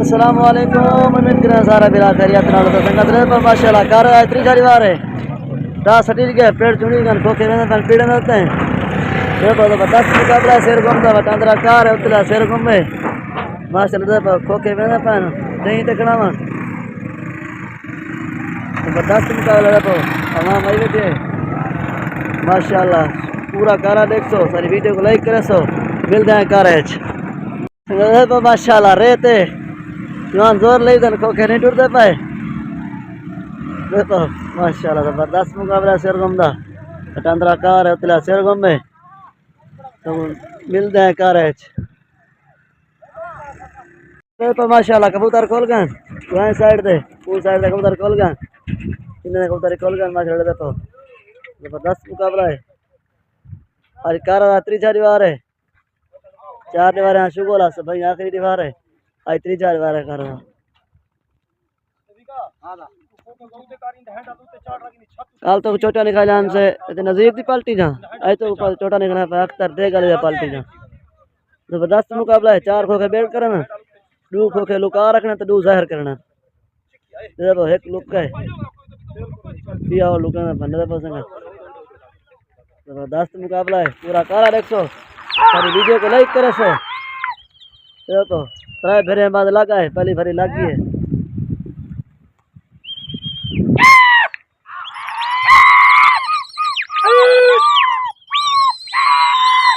अस्सलाम वालेकुम। उम्मीद करें सारा बिला खैरियत नाल तो संगत रहे पर माशाल्लाह कर इतनी सारी बार है दा सटी के पेड़ चुनी गन खोखे में तन पीड़े होते हैं ये तो 10 मुकाबला शेर घूमता बटांदरा कार है उतला शेर घूमे माशाल्लाह पर खोखे में पन नहीं तकना वा तो 10 मुकाबला तो तमाम आई बैठे माशाल्लाह पूरा कारा देखो सारी वीडियो को लाइक करे सो मिलते हैं कार है माशाल्लाह रहते जवान जोर ले दन खोखे नहीं टूटते पाए देखो माशाल्लाह जबरदस्त मुकाबला शेरगम दा बटांदरा कार है उतला शेरगम में तो मिलते हैं कार है तो माशाल्लाह कबूतर खोल गए वहीं साइड दे पूरी साइड दे कबूतर खोल गए इन्हें कबूतर खोल गए माशाल्लाह देखो जबरदस्त मुकाबला है आज कार रात्रि चार दीवार है 4 दीवार है शुगोला से भाई आखिरी दीवार है आज 3-4 दीवार है कार कल तो चोटा निकाल जान से नजीर दी पलटी जा आज तो चोटा निकलना पे अख्तर दे गले पलटी जा जबरदस्त मुकाबला है 4 खोखे बैठ करना 2 खोखे लुका रखना तो 2 जाहिर करना देखो एक लुक है दिया और लुका ना बंदा पसंद जबरदस्त मुकाबला है पूरा कारा देखो सारी वीडियो को लाइक करे सो देखो 3 फेरे बाद लगा है पहली फेरी लगी है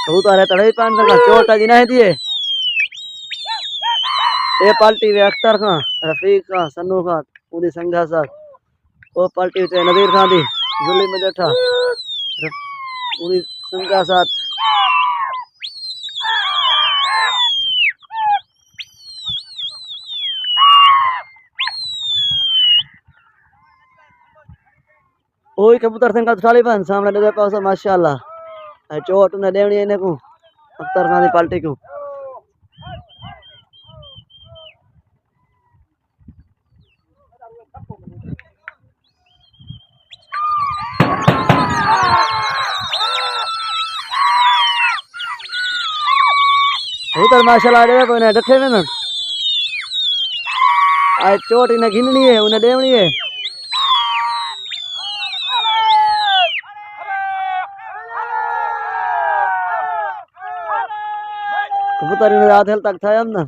कबूतर है तड़े पान का चोटा जी नहीं दिए ये पार्टी वे अख्तर खां रफीक खां सन्नू खां पूरी संघा साथ वो पार्टी वे नदीर खां दी जुली में बैठा पूरी संघा साथ ओही कबूतर संघा थाली बन सामने दे पास माशाल्लाह चोट ने देवनी इन्हें को अख्तर खान की पार्टी को उधर माशाल्लाह दे को ने डठे में ना आज चोट इन्हें घिननी है उन्हें देवनी है कबूतर ने रात हेल तक था हम ना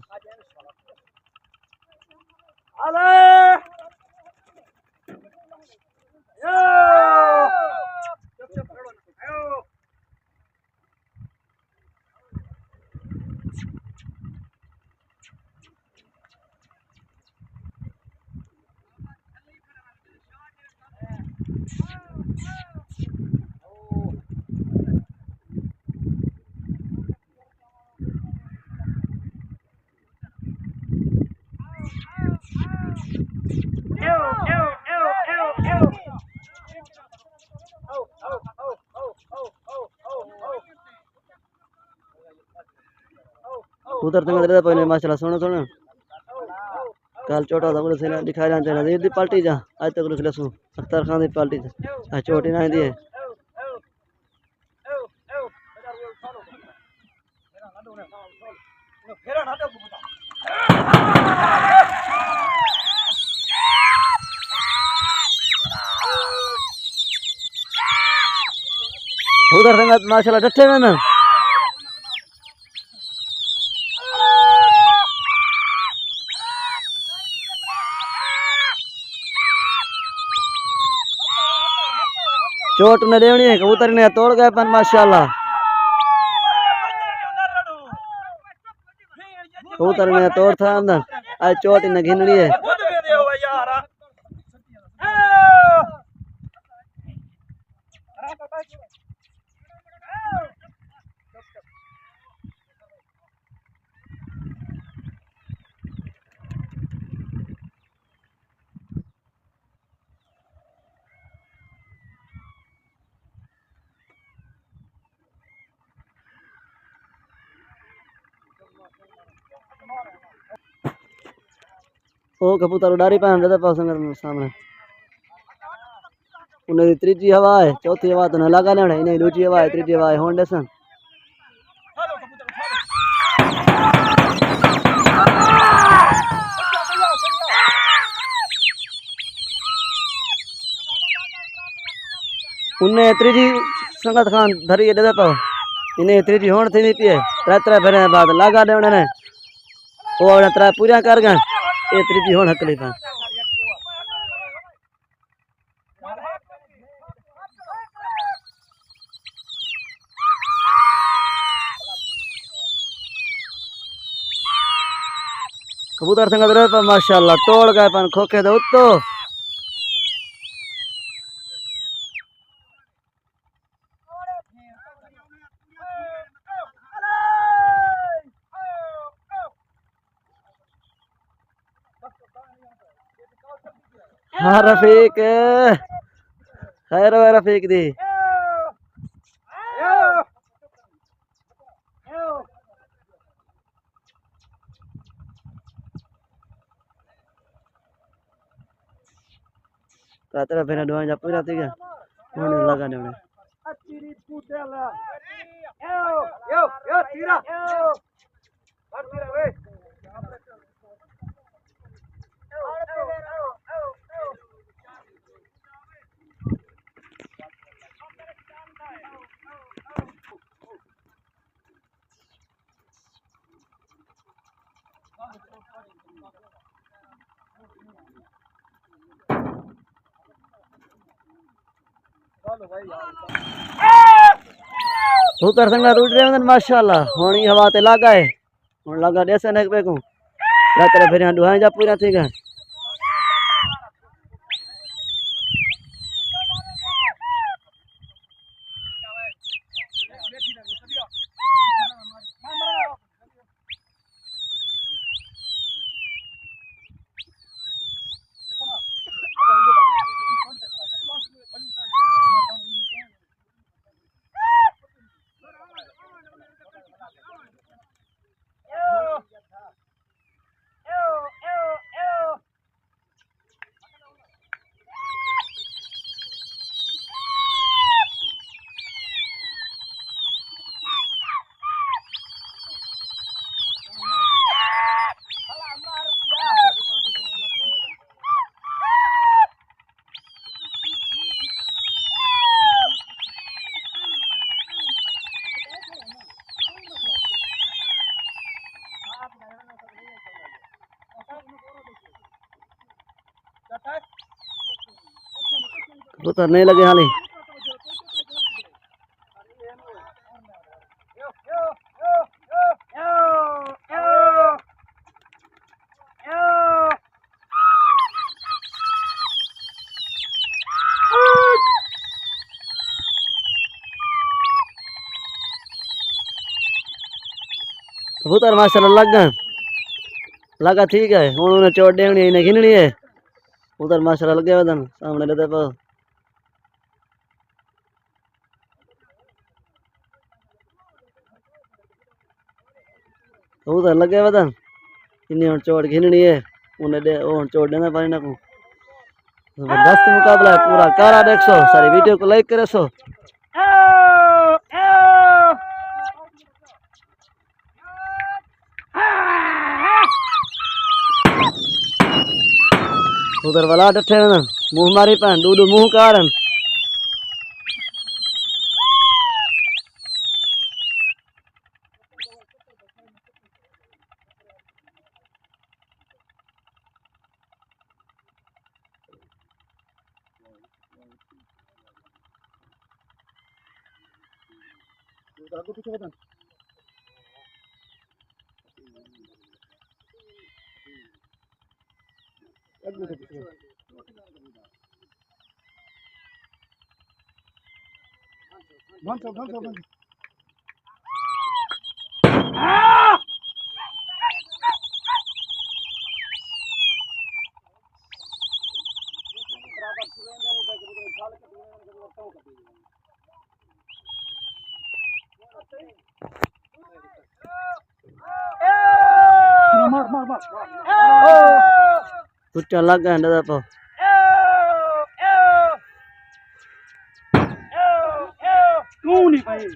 उधर तक दे पहले माशाल्लाह सुनो सुनो कल चोटा था बोले से दिखाई जान चाहिए नजीर दी पार्टी जा आज तक रुक लसू अख्तर खान दी पार्टी जा चोटी ना दी है उधर संगत माशाल्लाह डटे में ना चोट ने देवनी है कबूतर ने तोड़ गए पन माशाल्लाह कबूतर ने तोड़ था अंदर आज चोट ने घिननी है ओ कबूतर उड़ारी पान दे पास सामने उन्हें तीजी हवा है चौथी हवा तो न लगा लेना इन्हें दूसरी हवा है तीजी हवा है होंडे सन उन्हें त्रीजी संगत खान धरी दे पाओ इन्हें त्रीजी होण थी नहीं पिए त्रै फेरे बाद लागा दे उन्हें वो अपना त्रै पूरा कर गए ये त्रीजी होण हकली पा कबूतर संगत रहे पर माशाल्लाह तोड़ गए पन खोखे दे उत्तो हाँ रफीक खैर है रफीक दी तेरा फिर डुआ जा पूरा थी क्या उन्हें लगा ने उन्हें कबूतर संगत उड़ रहे हैं माशाल्लाह होनी हवा ते लागा है हुन लगा देसे ने पे को रात रे फिर डुआ जा पूरा थी गए कबूतर नहीं लगे हाली कबूतर माशाल्लाह लगा ठीक है हूँ उन्हें चोट देनी इन्हें घिननी है कबूतर माशाल्लाह लगे वदन सामने लेते पाओ कबूतर लगे वदन इन्हें हूँ चोट घिननी है उन्हें दे चोट देना पानी ना को जबरदस्त मुकाबला है पूरा कारा देखो सारी वीडियो को लाइक करे सो उधर वाला डटे ना मुंह मारी पान दूध मुंह कारण कुछ अलग है दादा तो नहीं भाई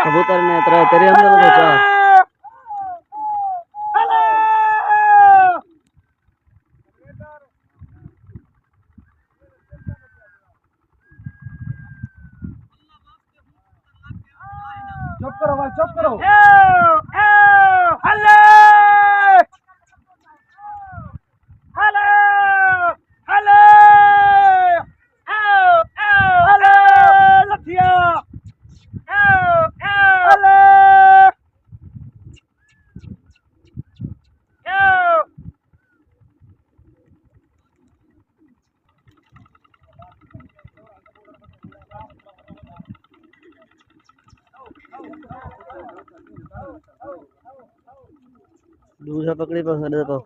कबूतर ने तेरे अंदर तो चार चुप करो भाई, चुप करो। दूसरा पकड़ी पकड़ दो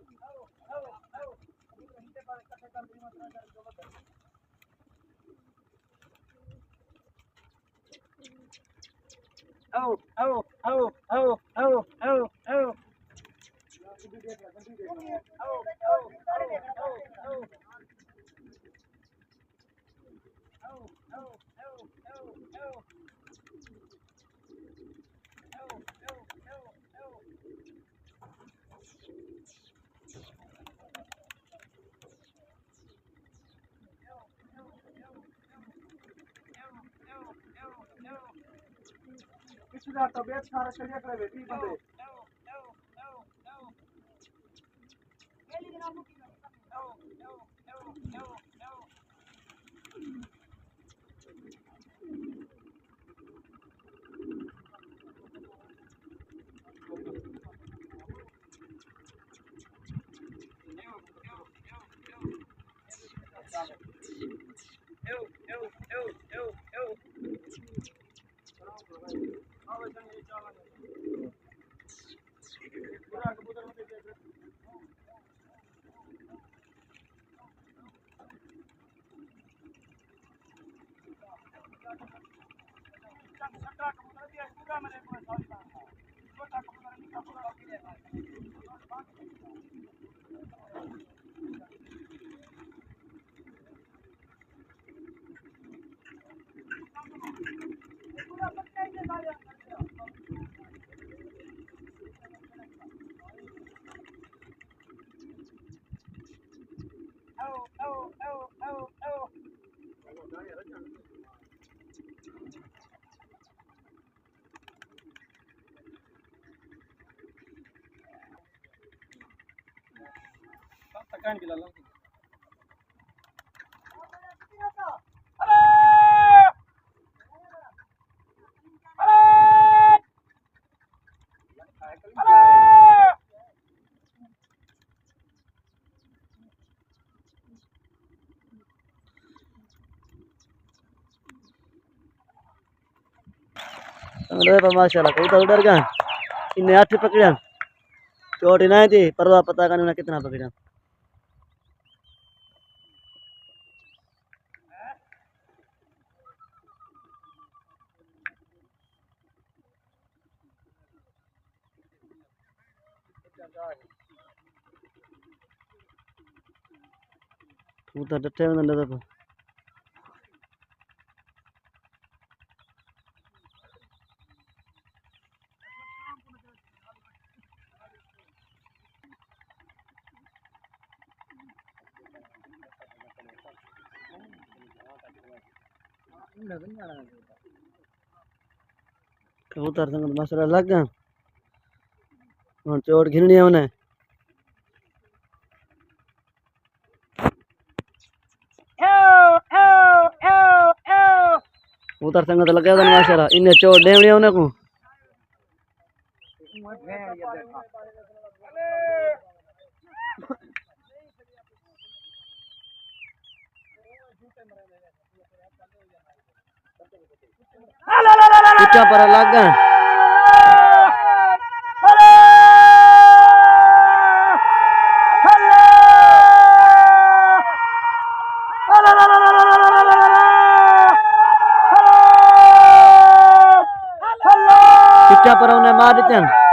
तबियत खराब चलिए करे बेटी बंदे तकान के लाला माशाल्लाह कबूतर उधर गया इन्हें 8 पकड़ा चोट नहीं थी परवा पता करने कितना पकड़ा कबूतर डटे में देखो कबूतर संग मसला लग गया चोट घिरनी है उन्हें कबूतर संग तो लगे माशाल्लाह इन्हें चोट देवनी है उन्हें को ऊंचा पर लग गए ऊंचा पर उन्हें मार देते हैं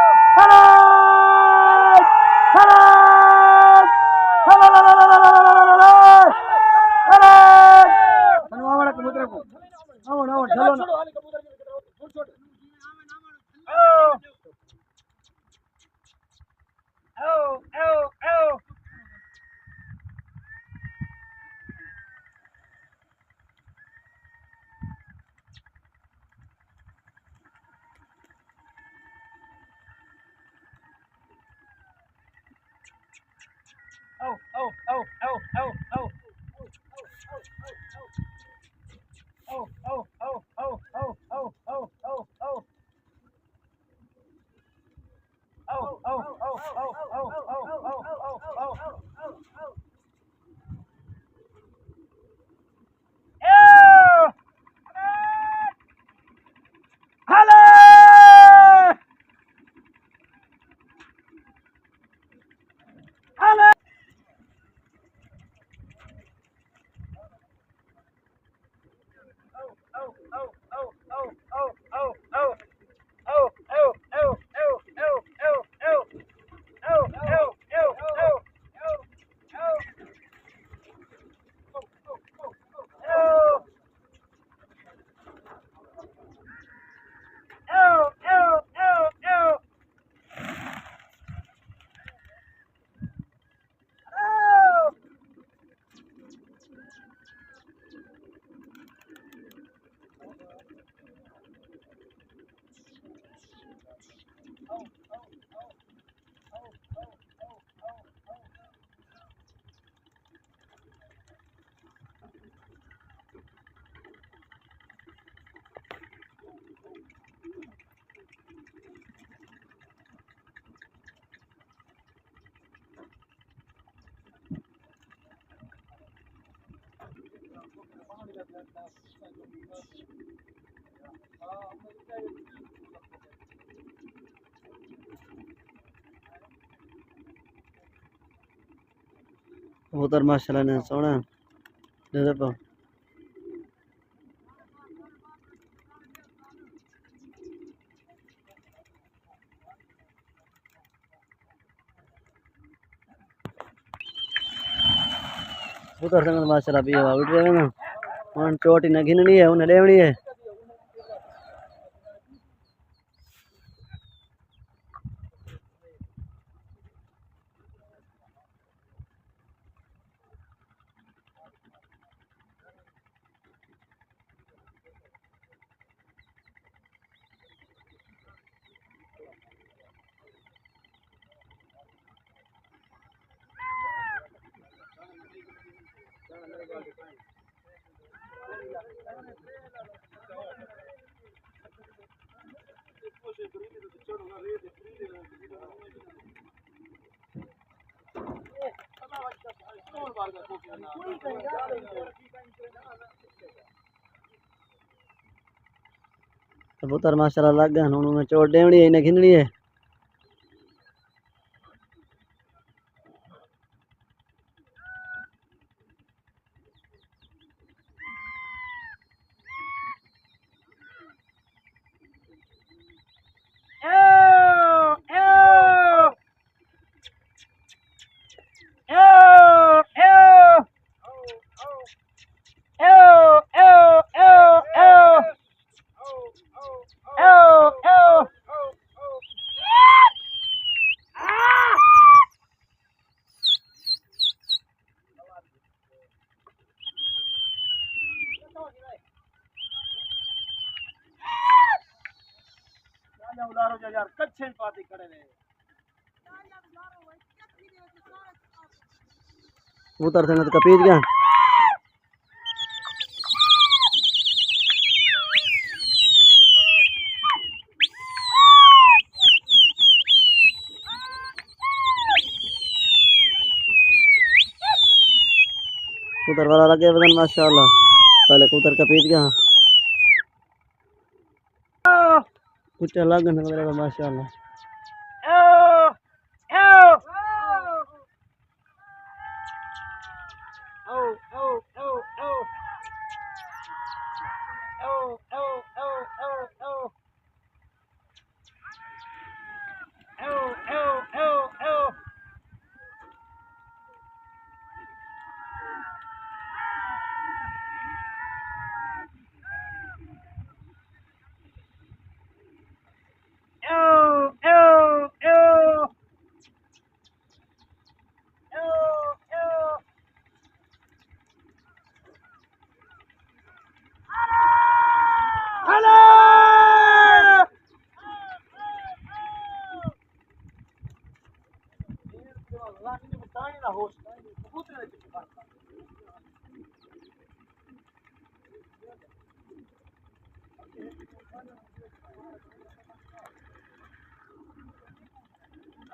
कबूतर माशाल्लाह ने सोना दे दे पाओ कबूतर संग माशाल्लाह भी हवा उड़ रहे ना मन चोट न घिननी है उन्हें लेवनी है कबूतर माशाल्लाह लग गए उन्हें चोट देवनी है इन्हें घिननी है हो जा यार कच्छे पाती खड़े ने उतर संगत कपीज गया कबूतर वाला लगे बदन माशाल्लाह पहले कबूतर कपीज गया कुछ लगन वगैरह माशाल्लाह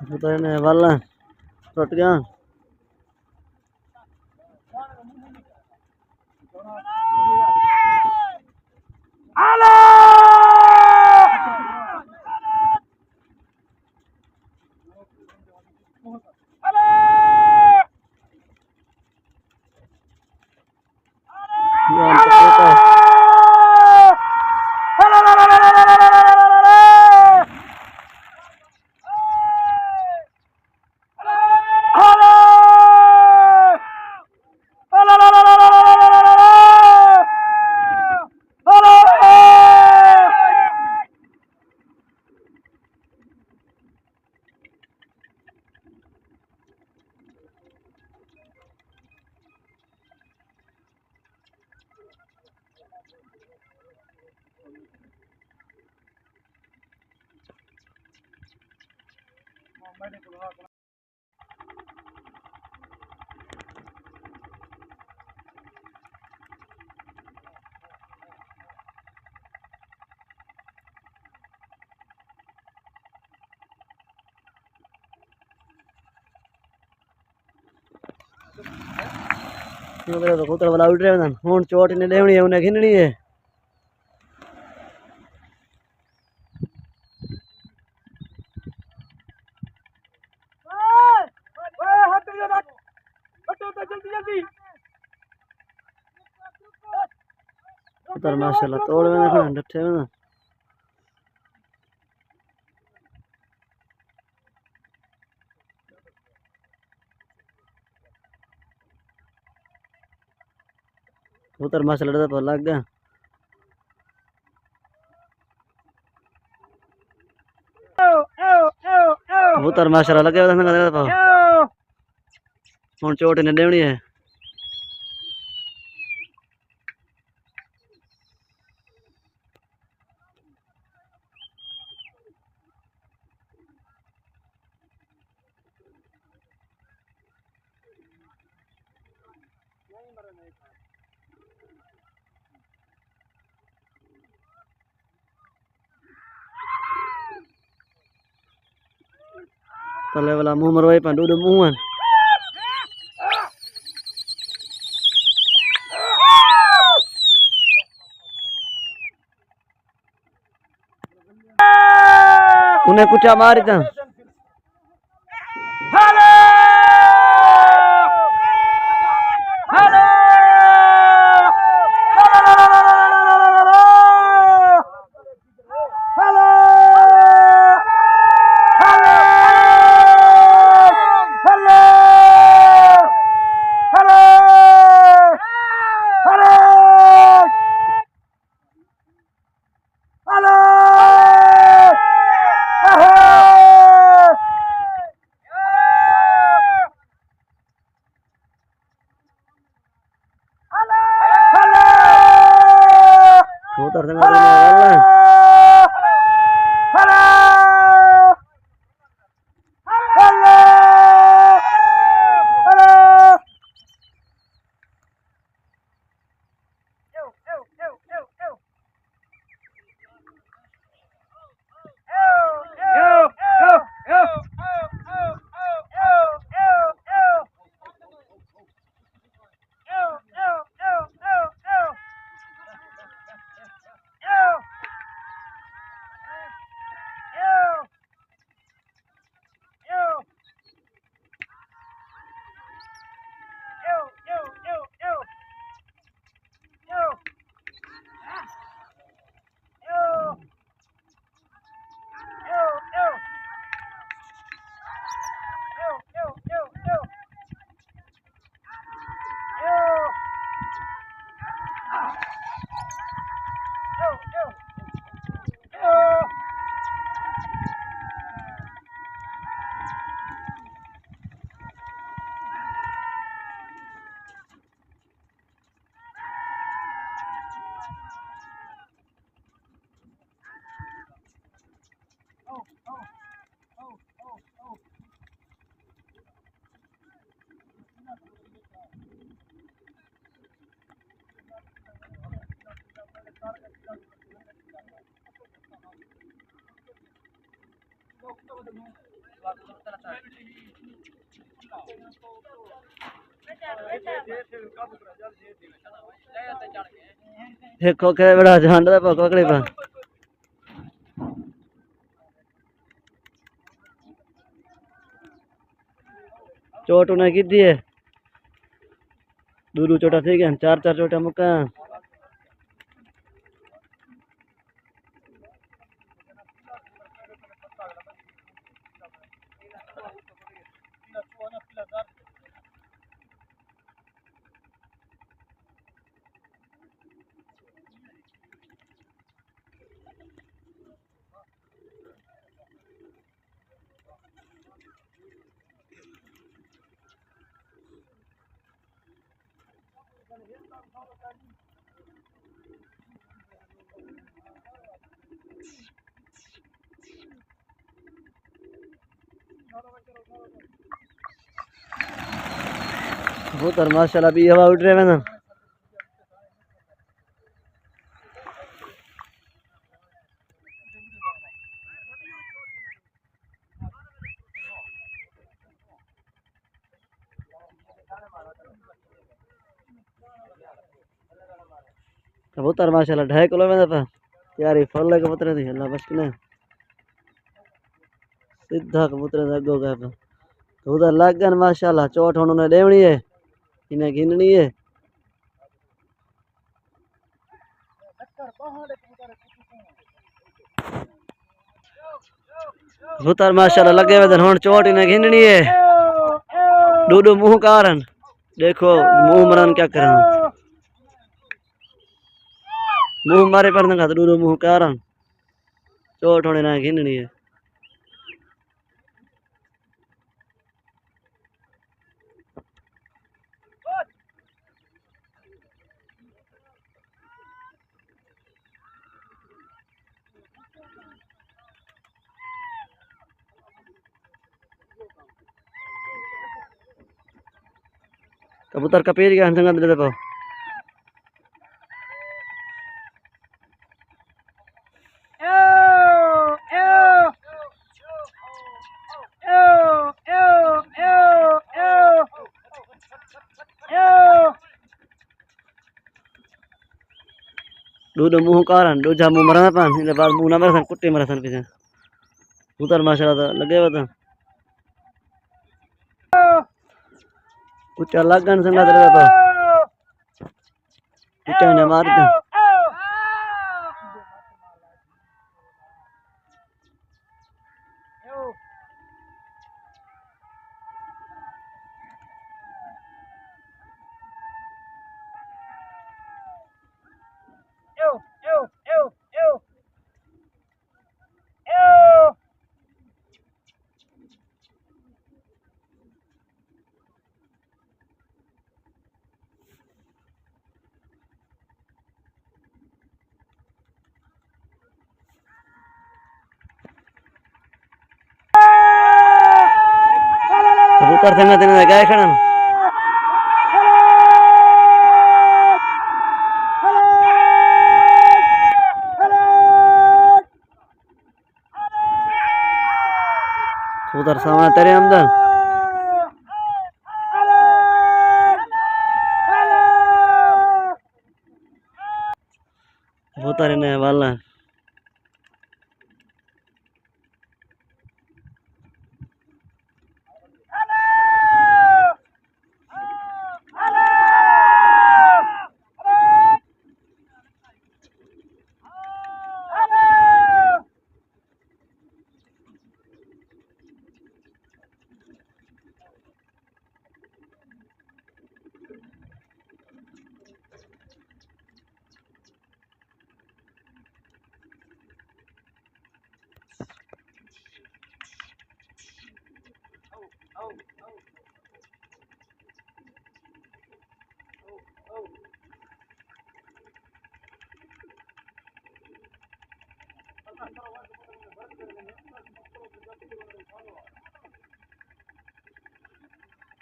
कबूतर ने वाला टूट गया कबूतर वाला उड़ रहे हैं हूं चोट ने लेवनी है उन्हें खिंडनी है कबूतर माशाल्लाह तोड़ में देखो डट्ठे में कबूतर माशाल्लाह पर लग गया कबूतर माशाल्लाह लगे हूं चोट ने लेवनी है तले वाला मुंह मरवाई पर डूडू मुंह उन्हें कुछ मारी था कबूतर देखो के बड़ा झंड दा पकड़े पा चोट उन्हें की दी है दूर चोटा थी गया चार चार चोटा मुका कबूतर माशाल्लाह भी हवा उड़ रहे हैं ना कबूतर माशाल्लाह 2.5 किलो में था यार ये फल कबूतर थी अल्लाह बस ने सीधा कबूतर अगो गए कबूतर लग गए माशाल्लाह चोट हुन उन्हें देवनी है इन्हें गिननी है कबूतर माशाल्लाह लगे हुए हुन चोट इन्हें गिननी है डूडू मुंह कारण देखो मुंह मरन क्या कर मुंह मारे पर ना डूडू मुंह कारण चोट होने ना गिननी है कबूतर का पेड़ क्या संगत दे पाओ दूध मुंह कारण दूजा मुंह मरना पान इने बाद मुंह ना मरसन कुट्टी मरसन पीछे कबूतर माशाल्लाह लगे हुए था कुछ अलग गन संगत दे पाओ कुछ ने मार दे कबूतर संगत ने गाय खड़न कबूतर सामने तेरे अंदर कबूतर ने वाला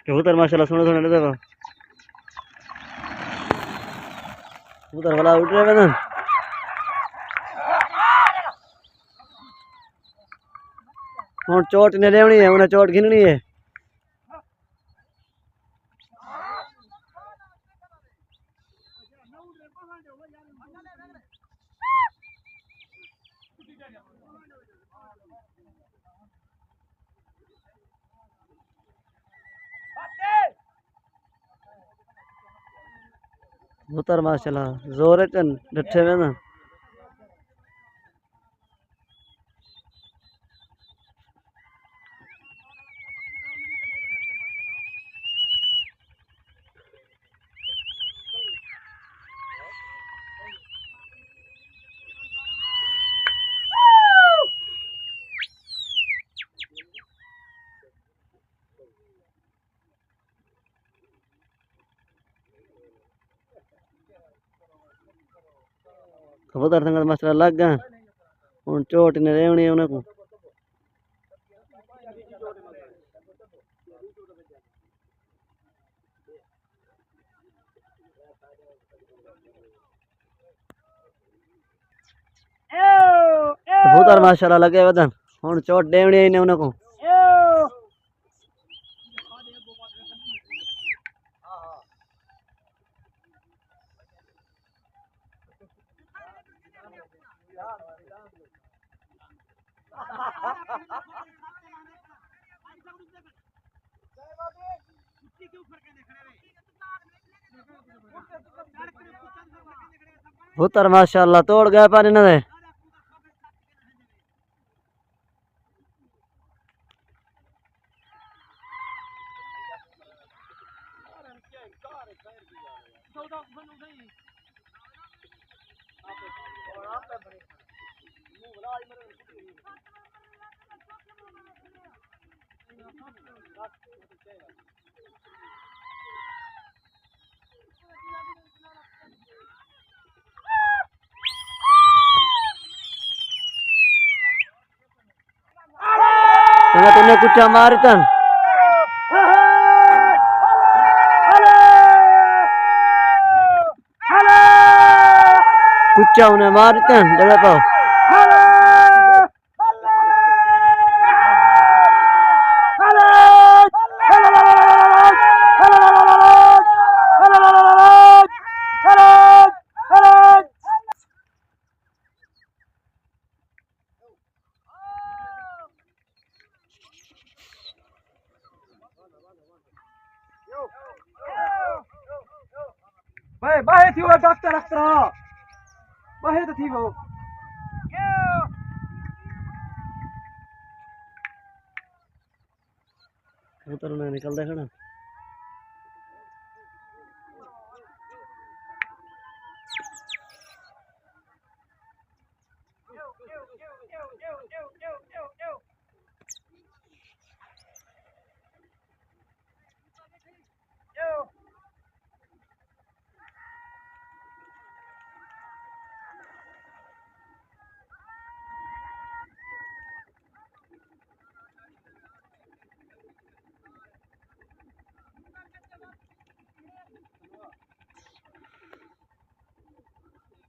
कबूतर माशाल्लाह सोने सोने देखो कबूतर वाला उड़ रहे हैं हूँ चोट ने लेवनी है उन्हें चोट गिननी है कबूतर माशाल्लाह जोर है डटे में ना कबूतर संगत माशाल्लाह लग गए हूँ चोट ने लेवनी है उन्हें को कबूतर माशाल्लाह लगे वदन हूँ चोट देवनी है इन्हें उन्हें को कबूतर माशाल्लाह तोड़ गए पानी न दे तुमने कुछ मारतन कुछ उन्हें मारतन दे पाओ भाई बाहे थी वो डॉक्टर अख्तरा बाहे तो थी वो कबूतर में निकल देखा ना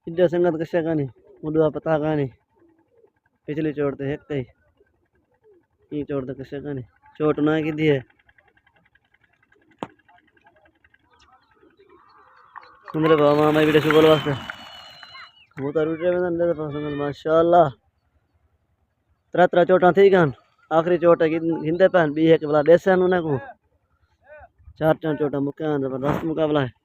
इधर संगत कशा का नहीं मुडवा पता का नहीं पिछली चोट तो एक कई ये चोट तो कशा का नहीं चोट ना की दी है सुंदर बाबा मैं वीडियो शुभ वास्ते कबूतर उड़ रहे हैं अंदर संगत माशाल्लाह तरह तरह चोटा थी गन आखिरी चोट हिंदे पहन बी है के बला देसन उन्हें को चार चार चोटा मुक्का जबरदस्त मुकाबला है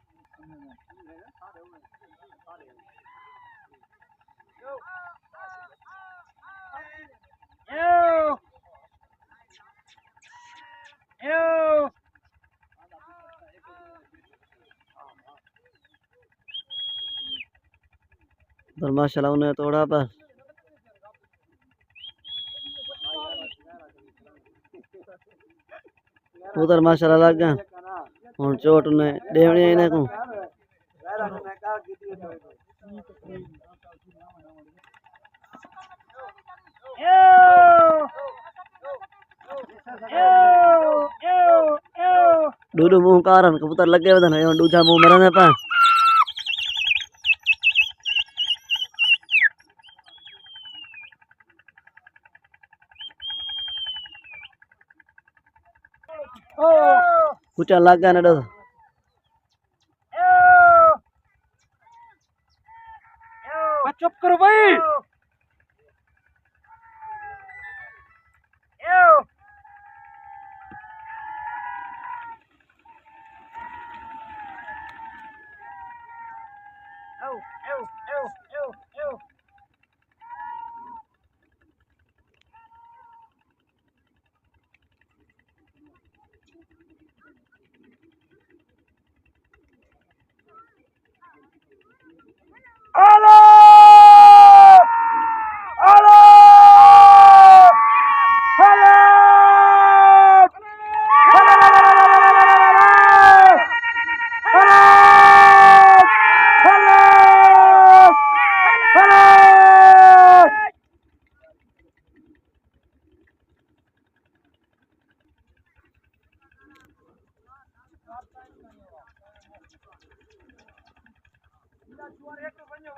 माशाल्लाह उन्हें तोड़ा पर कबूतर माशाल्लाह लग गया हुन चोट ने देवनी इन्हें को दूधू मुंह कारण कबूतर लगे वदन दूजा मुंह मरने पा कुचा लग गया ना दो चुप करो भाई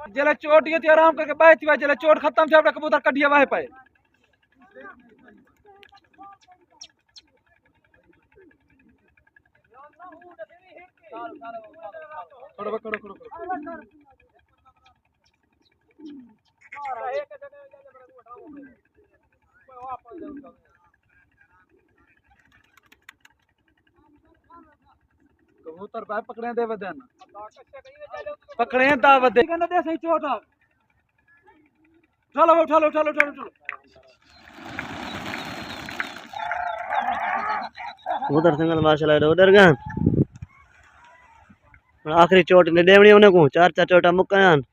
जले चोट ये थी आराम करके बैठ हुआ जले चोट खत्म थे अपना कबूतर कढ़िया वहां पे खड़ो खड़ो खड़ो कबूतर भाई पकड़े दे वदन पकड़े दावत दे कहना दे सही चोट उठा लो उठा लो उठा लो उठा लो कबूतर संगल माशाल्लाह उधर गया आखिरी चोट ने देवनी उन्हें को चार चार चोटा मुक्कान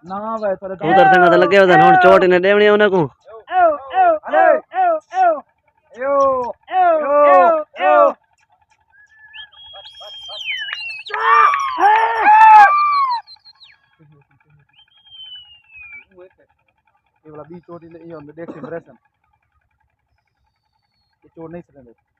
ना भाई थोड़ा कबूतर संगल लगे वदन हुन चोट ने देवनी उन्हें को ये वाला बी चोट ये on the deck impression ये चोट नहीं सकते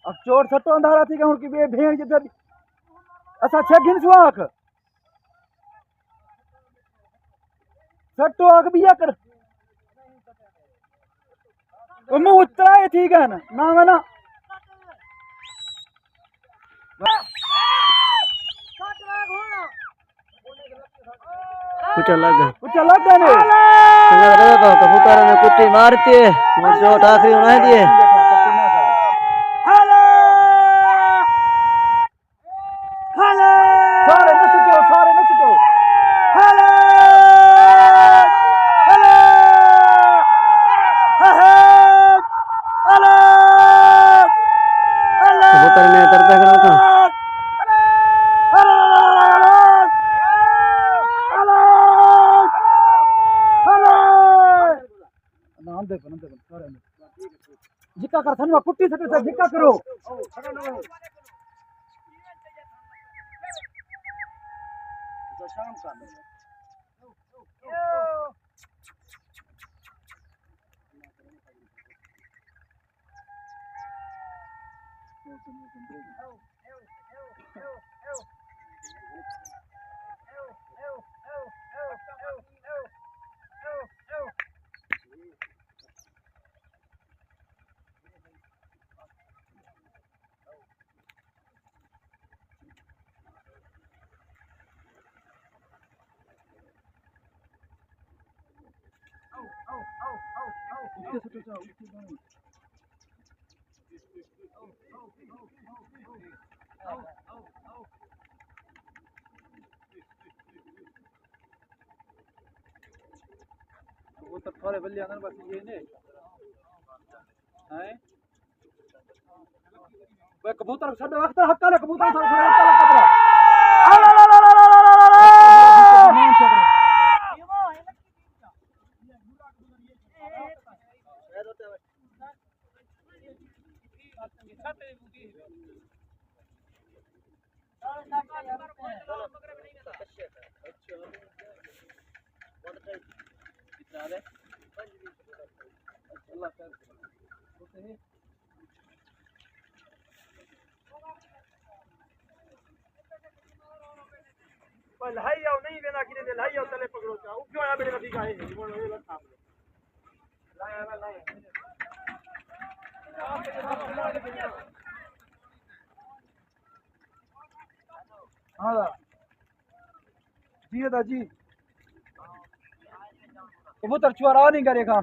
अब चोट सट्टो अंधारा थी कि बे भेड़ जिधर असा छे गिन सुआख सट्टो आग बिया कर मुंह उतराए थी गन ना ना कुचा लग गया ने संगल रहे तो कबूतर ने कुट्टी मारती है और चोट आखिरी उन्हें दिए सारे न छुटो कबूतर ने तरता करा था नाम देखो सारे जिक्का कर थनवा कुट्टी सके जिक्का करो शाम का वो तो थोड़े बल्ले अंदर बस ये ने हैं वे कबूतर छड़ वक्त हक कर कबूतर छड़ छड़ लहाई आओ नहीं वेना कि ने लहाई आओ तले पकड़ो चा उठो आ बेटे नदी का है वो लखा लाया लाया हां जी दा जी कबूतर चुरा नहीं करेगा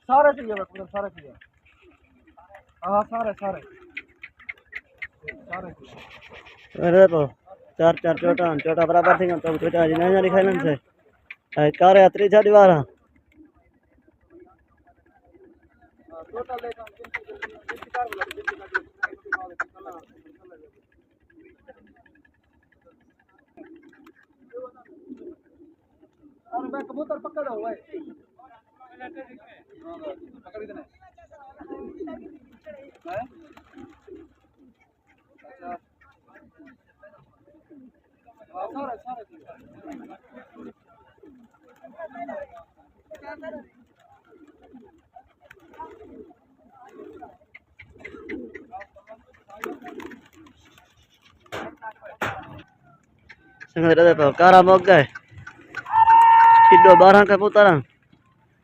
सारे चाहिए कबूतर सारे चाहिए हां सारे सारे सारे अरे तो चार चार छोटा बराबर थी तो छोटा जी नहीं दिखाई से कार यात्री जा दीवार टोटल लेकर और मैं कबूतर पकड़ा हुआ है पकड़ देना है सारे सारे संग रहते तो कारा मोग गए किड्डो 12 कबूतर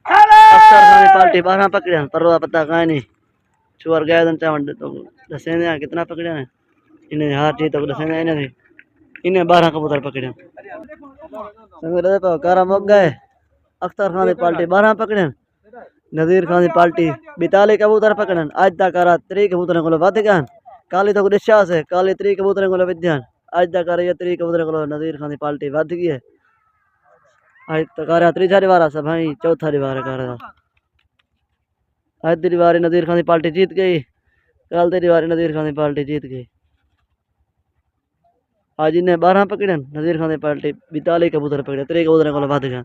अक्सर खानी पार्टी 12 पकड़िया परवा पता काई नहीं चुअर गए तो चावल तो दसे ने कितना पकड़िया ने इन्हें हार जी तो दसे ने इन्हें इन्हें 12 कबूतर पकड़िया संग रहते तो कारा मोग गए अख्तर खान की पार्टी 12 पकड़िया नज़ीर खान की पार्टी 42 कबूतर पकड़न आज तक कारा 3 कबूतर को वध गया काली तो दिशा से काली 3 कबूतर को विद्यान आज तक कर 3 कबूतर को नज़ीर खान की पार्टी वध गई है आज तक कर तीसरा दीवार सब भाई चौथा दीवार कर आज दी दीवार नज़ीर खान की पार्टी जीत गई कल दी दीवार नज़ीर खान की पार्टी जीत गई आज इन्हें 12 पकड़न नज़ीर खान की पार्टी 42 कबूतर पकड़े 3 कबूतर को वध गया